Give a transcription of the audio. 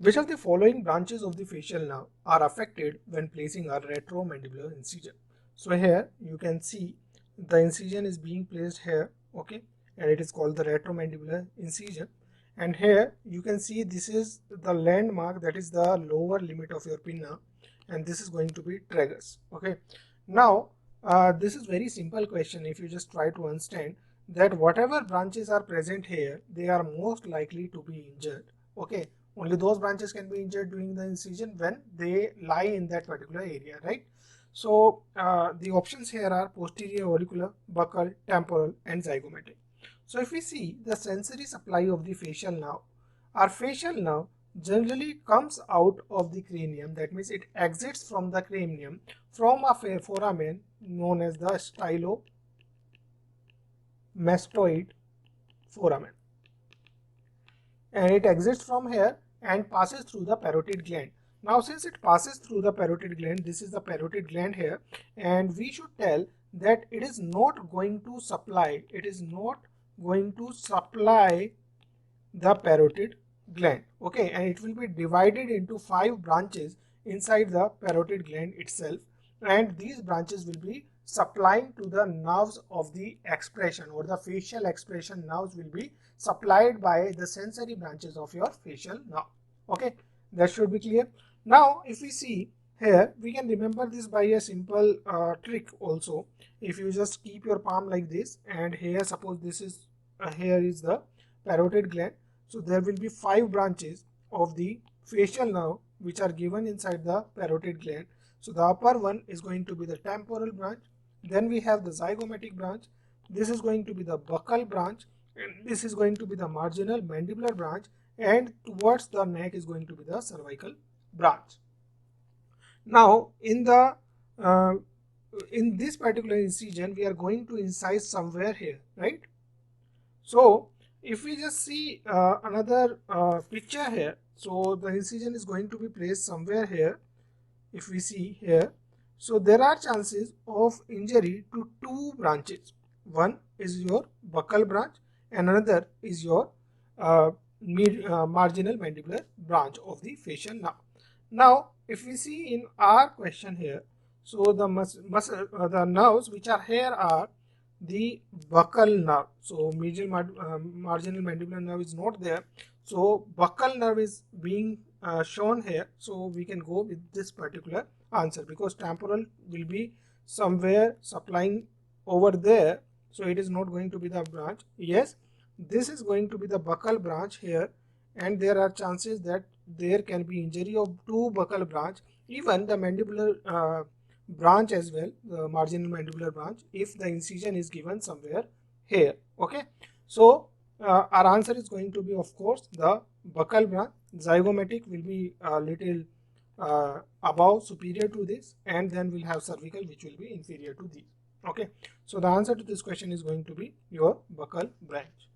Which of the following branches of the facial nerve are affected when placing a retromandibular incision? So here you can see the incision is being placed here, okay, and it is called the retromandibular incision. And here you can see this is the landmark, that is the lower limit of your pinna, and this is going to be tragus. Okay, now this is very simple question. If you just try to understand that whatever branches are present here, they are most likely to be injured. Okay, only those branches can be injured during the incision when they lie in that particular area, right? So the options here are posterior auricular, buccal, temporal, and zygomatic. So if we see the sensory supply of the facial nerve, our facial nerve generally comes out of the cranium, that means it exits from the cranium from a foramen known as the stylomastoid foramen, and it exits from here and passes through the parotid gland. Now since it passes through the parotid gland, this is the parotid gland here, and we should tell that it is not going to supply, the parotid gland, okay, and it will be divided into 5 branches inside the parotid gland itself, and these branches will be supplying to the nerves of the expression, or the facial expression nerves will be supplied by the sensory branches of your facial nerve. Okay, that should be clear. Now if we see here, we can remember this by a simple trick also. If you just keep your palm like this, and here suppose this is here is the parotid gland, so there will be 5 branches of the facial nerve which are given inside the parotid gland. So the upper one is going to be the temporal branch, then we have the zygomatic branch, this is going to be the buccal branch, and this is going to be the marginal mandibular branch, and towards the neck is going to be the cervical branch. Now in this particular incision, we are going to incise somewhere here, right? So if we just see another picture here, so the incision is going to be placed somewhere here. If we see here, so there are chances of injury to 2 branches. One is your buccal branch and another is your marginal mandibular branch of the facial nerve. Now if we see in our question here, so the nerves which are here are the buccal nerve. So marginal mandibular nerve is not there, so buccal nerve is being shown here. So we can go with this particular answer, because temporal will be somewhere supplying over there, so it is not going to be the branch. Yes, this is going to be the buccal branch here, and there are chances that there can be injury of 2 buccal branch, even the mandibular branch as well, the marginal mandibular branch, if the incision is given somewhere here. Okay, so our answer is going to be, of course, the buccal branch. Zygomatic will be a little above, superior to this, and then we'll have cervical which will be inferior to these. Okay, so the answer to this question is going to be your buccal branch.